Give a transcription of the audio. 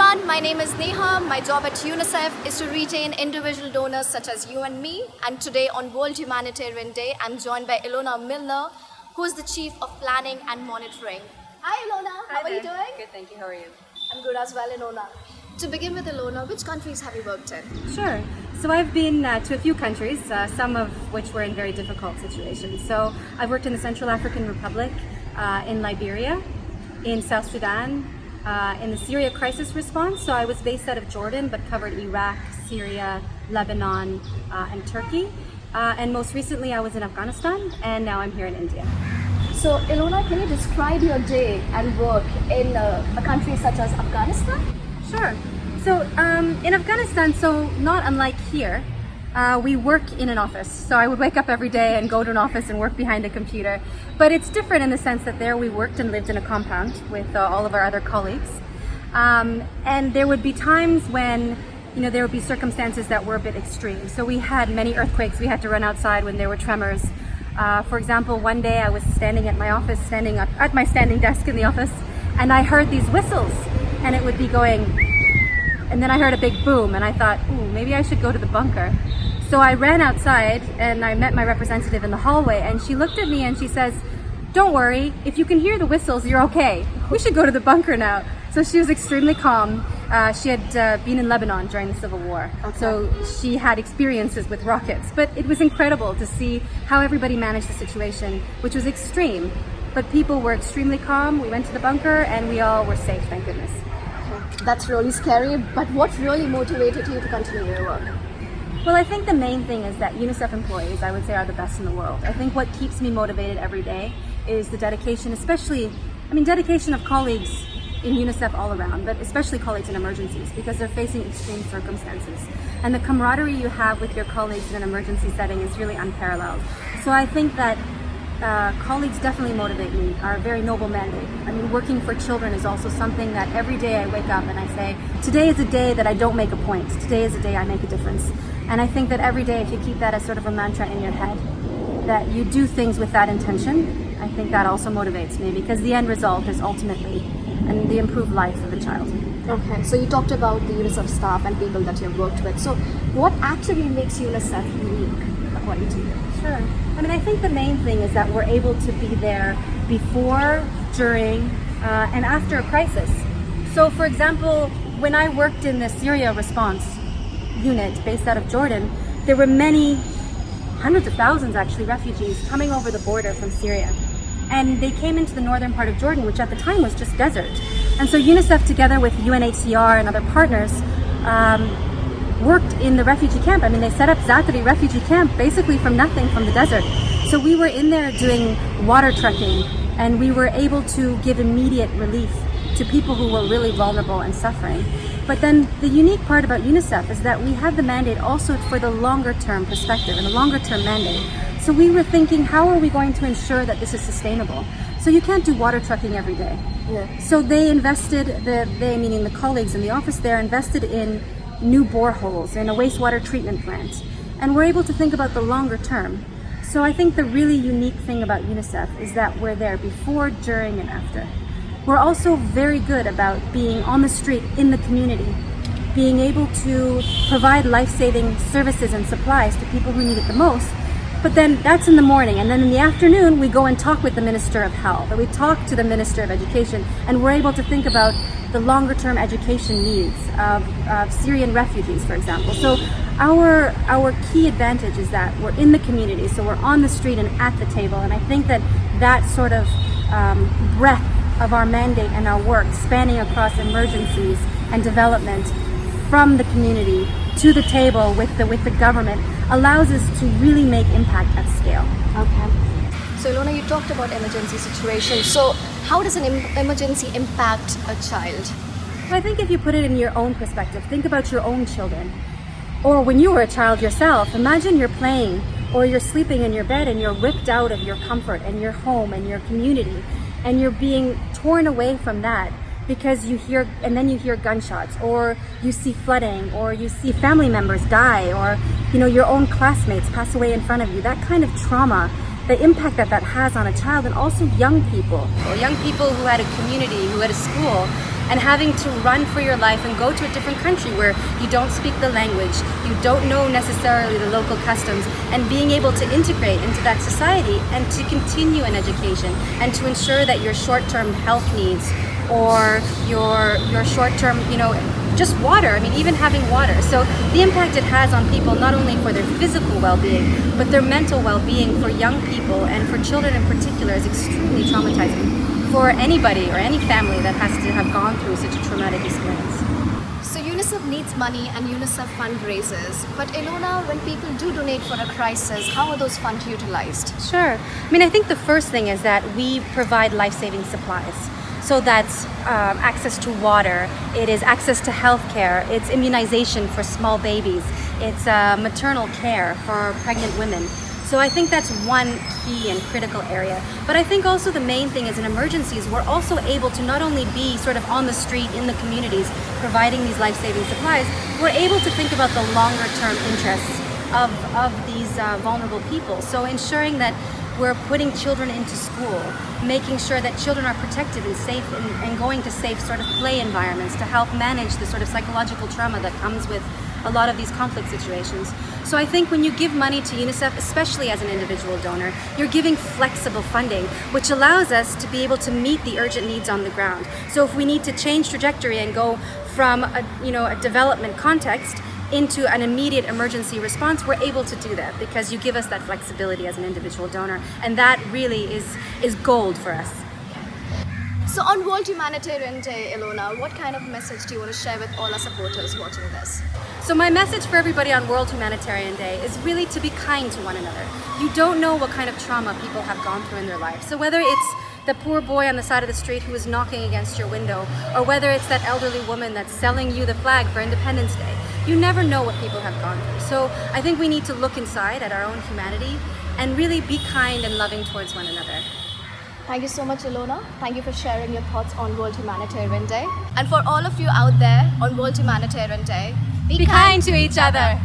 everyone, my name is Neha. My job at UNICEF is to retain individual donors such as you and me. And today on World Humanitarian Day, I'm joined by Ilona Milner, who is the Chief of Planning and Monitoring. Hi Ilona, how are you doing? Good, thank you. How are you? I'm good as well, Ilona. To begin with, Ilona, which countries have you worked in? Sure. So I've been to a few countries, some of which were in very difficult situations. So I've worked in the Central African Republic, in Liberia, in South Sudan, in the Syria crisis response. So I was based out of Jordan, but covered Iraq, Syria, Lebanon, and Turkey. And most recently I was in Afghanistan, and now I'm here in India. So, Ilona, can you describe your day and work in a country such as Afghanistan? Sure. So in Afghanistan, so not unlike here, we work in an office. So I would wake up every day and go to an office and work behind a computer. But it's different in the sense that there we worked and lived in a compound with all of our other colleagues. And there would be times when there would be circumstances that were a bit extreme. So we had many earthquakes. We had to run outside when there were tremors. For example, one day I was standing at my office, standing up at my standing desk in the office, and I heard these whistles, and it would be going, and then I heard a big boom, and I thought, ooh, maybe I should go to the bunker. So I ran outside, and I met my representative in the hallway, and she looked at me and she says, don't worry, if you can hear the whistles, you're okay. We should go to the bunker now. So she was extremely calm. She had been in Lebanon during the Civil War, so she had experiences with rockets. But it was incredible to see how everybody managed the situation, which was extreme. But people were extremely calm. We went to the bunker and we all were safe, thank goodness. That's really scary, but what really motivated you to continue your work? Well, I think the main thing is that UNICEF employees, I would say, are the best in the world. I think what keeps me motivated every day is the dedication, dedication of colleagues in UNICEF all around, but especially colleagues in emergencies, because they're facing extreme circumstances. And the camaraderie you have with your colleagues in an emergency setting is really unparalleled. So I think that colleagues definitely motivate me, are a very noble mandate. Working for children is also something that every day I wake up and I say, today is a day that I don't make a point. Today is a day I make a difference. And I think that every day, if you keep that as sort of a mantra in your head, that you do things with that intention, I think that also motivates me, because the end result is ultimately the improved life of the child. Okay, so you talked about the UNICEF staff and people that you've worked with. So what actually makes UNICEF unique, according to you? Sure. I think the main thing is that we're able to be there before, during, and after a crisis. So for example, when I worked in the Syria response unit based out of Jordan, there were hundreds of thousands actually, refugees coming over the border from Syria. And they came into the northern part of Jordan, which at the time was just desert. And so UNICEF, together with UNHCR and other partners, worked in the refugee camp. They set up Zaatari refugee camp basically from nothing, from the desert. So we were in there doing water trucking, and we were able to give immediate relief to people who were really vulnerable and suffering. But then the unique part about UNICEF is that we have the mandate also for the longer term perspective and the longer term mandate. So we were thinking, how are we going to ensure that this is sustainable? So you can't do water trucking every day. Yeah. So they invested, meaning the colleagues in the office there, invested in new boreholes and a wastewater treatment plant. And we're able to think about the longer term. So I think the really unique thing about UNICEF is that we're there before, during, and after. We're also very good about being on the street in the community, being able to provide life-saving services and supplies to people who need it the most. But then that's in the morning, and then in the afternoon we go and talk with the Minister of Health, or we talk to the Minister of Education, and we're able to think about the longer-term education needs of Syrian refugees, for example. So our key advantage is that we're in the community, so we're on the street and at the table, and I think that sort of breadth of our mandate and our work, spanning across emergencies and development, from the community to the table with the government, allows us to really make impact at scale. Okay. So Ilona, you talked about emergency situations. So how does an emergency impact a child? I think if you put it in your own perspective, think about your own children. Or when you were a child yourself, imagine you're playing or you're sleeping in your bed and you're ripped out of your comfort and your home and your community, and you're being torn away from that because you hear gunshots, or you see flooding, or you see family members die, or your own classmates pass away in front of you. That kind of trauma, the impact that has on a child, and also young people who had a community, who had a school, and having to run for your life and go to a different country where you don't speak the language, you don't know necessarily the local customs, and being able to integrate into that society and to continue an education and to ensure that your short-term health needs or your short-term, just water, I mean, even having water. So the impact it has on people, not only for their physical well-being, but their mental well-being for young people and for children in particular is extremely traumatizing for anybody or any family that has to have gone through such a traumatic experience. So UNICEF needs money and UNICEF fundraises. But Ilona, when people do donate for a crisis, how are those funds utilized? Sure. I mean, I think the first thing is that we provide life-saving supplies. So that's access to water, it is access to healthcare, it's immunization for small babies, it's maternal care for pregnant women. So I think that's one key and critical area. But I think also the main thing is in emergencies, we're also able to not only be sort of on the street in the communities providing these life-saving supplies, we're able to think about the longer term interests of these vulnerable people. So ensuring that we're putting children into school, making sure that children are protected and safe and going to safe sort of play environments to help manage the sort of psychological trauma that comes with a lot of these conflict situations. So I think when you give money to UNICEF, especially as an individual donor, you're giving flexible funding, which allows us to be able to meet the urgent needs on the ground. So if we need to change trajectory and go from a development context into an immediate emergency response, we're able to do that because you give us that flexibility as an individual donor, and that really is gold for us. So on World Humanitarian Day, Ilona, what kind of message do you want to share with all our supporters watching this? So my message for everybody on World Humanitarian Day is really to be kind to one another. You don't know what kind of trauma people have gone through in their life. So whether it's the poor boy on the side of the street who is knocking against your window, or whether it's that elderly woman that's selling you the flag for Independence Day, you never know what people have gone through. So I think we need to look inside at our own humanity and really be kind and loving towards one another. Thank you so much, Ilona. Thank you for sharing your thoughts on World Humanitarian Day. And for all of you out there on World Humanitarian Day, Be kind to each other.